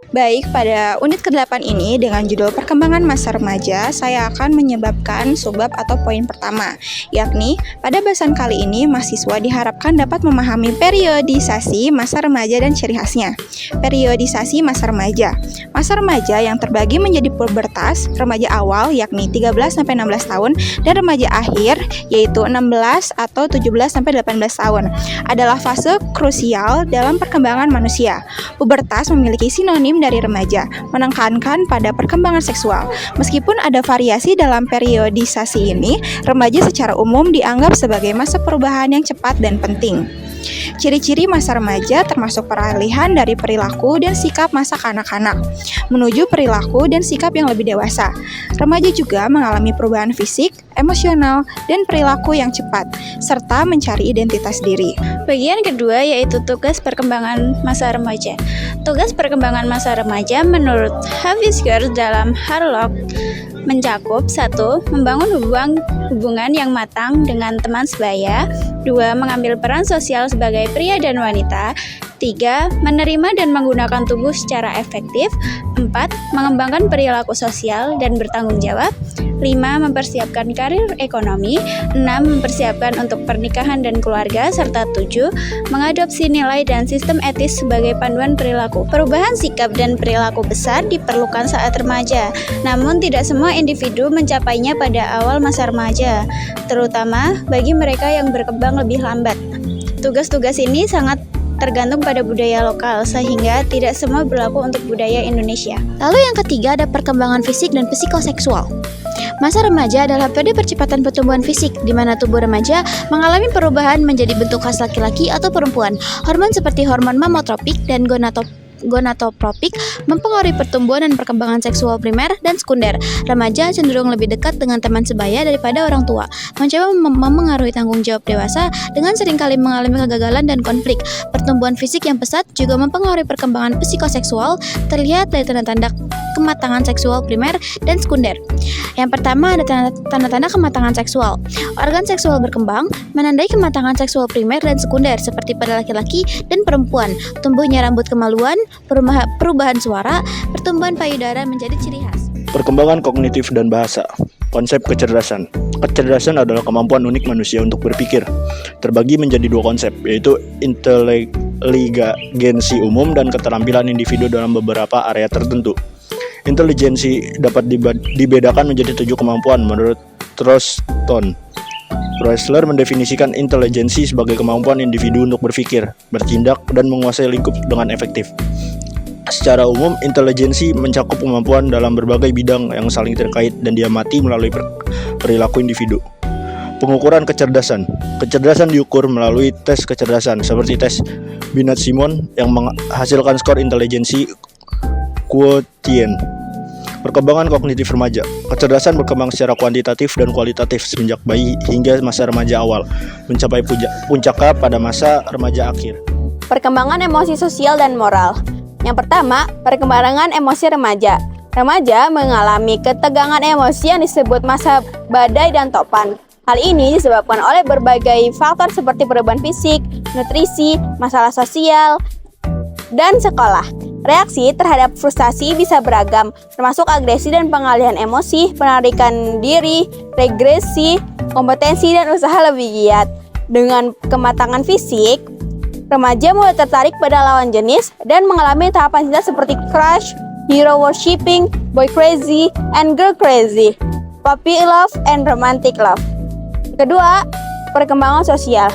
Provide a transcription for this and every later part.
Baik, pada unit ke-8 ini dengan judul Perkembangan Masa Remaja, saya akan menyebabkan subbab atau poin pertama, yakni pada bahasan kali ini mahasiswa diharapkan dapat memahami periodisasi masa remaja dan ciri khasnya. Periodisasi masa remaja. Masa remaja yang terbagi menjadi pubertas, remaja awal yakni 13-16 tahun, dan remaja akhir yaitu 16 atau 17-18 tahun, adalah fase krusial dalam perkembangan manusia. Pubertas memiliki sinonim dari remaja, menekankan pada perkembangan seksual. Meskipun ada variasi dalam periodisasi ini, remaja secara umum dianggap sebagai masa perubahan yang cepat dan penting. Ciri-ciri masa remaja termasuk peralihan dari perilaku dan sikap masa kanak-kanak menuju perilaku dan sikap yang lebih dewasa. Remaja juga mengalami perubahan fisik, emosional, dan perilaku yang cepat, serta mencari identitas diri. Bagian kedua yaitu tugas perkembangan masa remaja. Tugas perkembangan masa remaja menurut Havisker dalam Harlock mencakup 1. Membangun hubungan yang matang dengan teman sebaya. 2. Mengambil peran sosial sebagai pria dan wanita. 3. Menerima dan menggunakan tubuh secara efektif. 4. Mengembangkan perilaku sosial dan bertanggung jawab. 5. Mempersiapkan karir ekonomi. 6. Mempersiapkan untuk pernikahan dan keluarga. Serta 7. Mengadopsi nilai dan sistem etis sebagai panduan perilaku. Perubahan sikap dan perilaku besar diperlukan saat remaja, namun tidak semua individu mencapainya pada awal masa remaja, terutama bagi mereka yang berkembang lebih lambat. Tugas-tugas ini sangat tergantung pada budaya lokal, sehingga tidak semua berlaku untuk budaya Indonesia. Lalu yang ketiga ada perkembangan fisik dan psikoseksual. Masa remaja adalah periode percepatan pertumbuhan fisik, di mana tubuh remaja mengalami perubahan menjadi bentuk khas laki-laki atau perempuan. Hormon seperti hormon mamotropik dan gonadotropik mempengaruhi pertumbuhan dan perkembangan seksual primer dan sekunder. Remaja cenderung lebih dekat dengan teman sebaya daripada orang tua, mencoba memengaruhi tanggung jawab dewasa dengan seringkali mengalami kegagalan dan konflik. Pertumbuhan fisik yang pesat juga mempengaruhi perkembangan psikoseksual, terlihat dari tanda-tanda kematangan seksual primer dan sekunder. Yang pertama ada tanda-tanda kematangan seksual. Organ seksual berkembang menandai kematangan seksual primer dan sekunder seperti pada laki-laki dan perempuan. Tumbuhnya rambut kemaluan, perubahan suara, pertumbuhan payudara menjadi ciri khas. Perkembangan kognitif dan bahasa. Konsep kecerdasan. Kecerdasan adalah kemampuan unik manusia untuk berpikir. Terbagi menjadi dua konsep, yaitu inteligensi umum dan keterampilan individu dalam beberapa area tertentu. Inteligensi dapat dibedakan menjadi 7 kemampuan menurut Troston. Roesler mendefinisikan inteligensi sebagai kemampuan individu untuk berpikir, bertindak, dan menguasai lingkup dengan efektif. Secara umum, inteligensi mencakup kemampuan dalam berbagai bidang yang saling terkait dan diamati melalui perilaku individu. Pengukuran kecerdasan. Kecerdasan diukur melalui tes kecerdasan, seperti tes Binet-Simon yang menghasilkan skor inteligensi quotient. Perkembangan kognitif remaja. Kecerdasan berkembang secara kuantitatif dan kualitatif semenjak bayi hingga masa remaja awal, mencapai puncaknya pada masa remaja akhir. Perkembangan emosi sosial dan moral. Yang pertama, perkembangan emosi remaja. Remaja mengalami ketegangan emosi yang disebut masa badai dan topan. Hal ini disebabkan oleh berbagai faktor seperti perubahan fisik, nutrisi, masalah sosial, dan sekolah. Reaksi terhadap frustasi bisa beragam, termasuk agresi dan pengalihan emosi, penarikan diri, regresi, kompetensi, dan usaha lebih giat. Dengan kematangan fisik, remaja mulai tertarik pada lawan jenis dan mengalami tahapan cinta seperti crush, hero worshipping, boy crazy, and girl crazy, puppy love, and romantic love. Kedua, perkembangan sosial.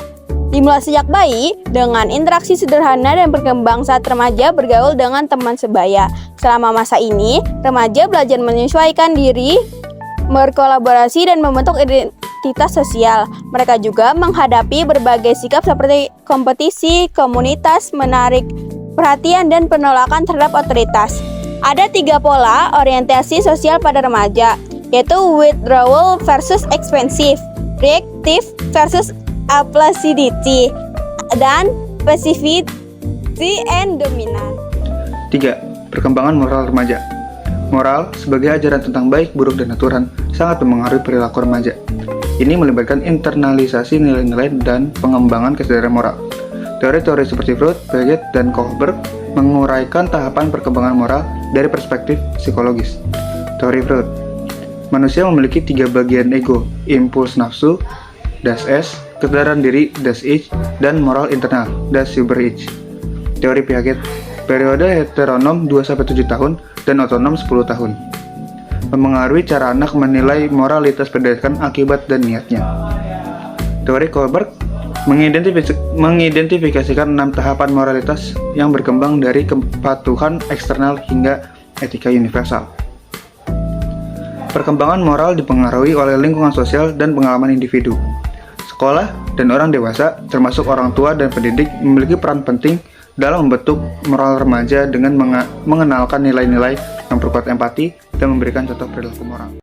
Dimulai sejak bayi dengan interaksi sederhana dan berkembang saat remaja bergaul dengan teman sebaya. Selama masa ini, remaja belajar menyesuaikan diri, berkolaborasi, dan membentuk identitas sosial. Mereka juga menghadapi berbagai sikap seperti kompetisi, komunitas, menarik perhatian, dan penolakan terhadap otoritas. Ada 3 pola orientasi sosial pada remaja, yaitu withdrawal versus expansive, reactive versus placidity, dan passivity and dominant. 3. Perkembangan moral remaja. Moral, sebagai ajaran tentang baik, buruk, dan aturan, sangat mempengaruhi perilaku remaja. Ini melibatkan internalisasi nilai-nilai dan pengembangan kesadaran moral. Teori-teori seperti Freud, Piaget, dan Kohlberg menguraikan tahapan perkembangan moral dari perspektif psikologis. Teori Freud. Manusia memiliki 3 bagian ego, impuls nafsu, das Es, kesadaran diri, das Ich, dan moral internal, das Über-Ich. Teori Piaget. Periode heteronom 2-7 tahun dan otonom 10 tahun. Mempengaruhi cara anak menilai moralitas berdasarkan akibat dan niatnya. Teori Kohlberg mengidentifikasikan 6 tahapan moralitas yang berkembang dari kepatuhan eksternal hingga etika universal. Perkembangan moral dipengaruhi oleh lingkungan sosial dan pengalaman individu. Sekolah dan orang dewasa, termasuk orang tua dan pendidik, memiliki peran penting dalam membentuk moral remaja dengan mengenalkan nilai-nilai yang memperkuat empati dan memberikan contoh perilaku moral.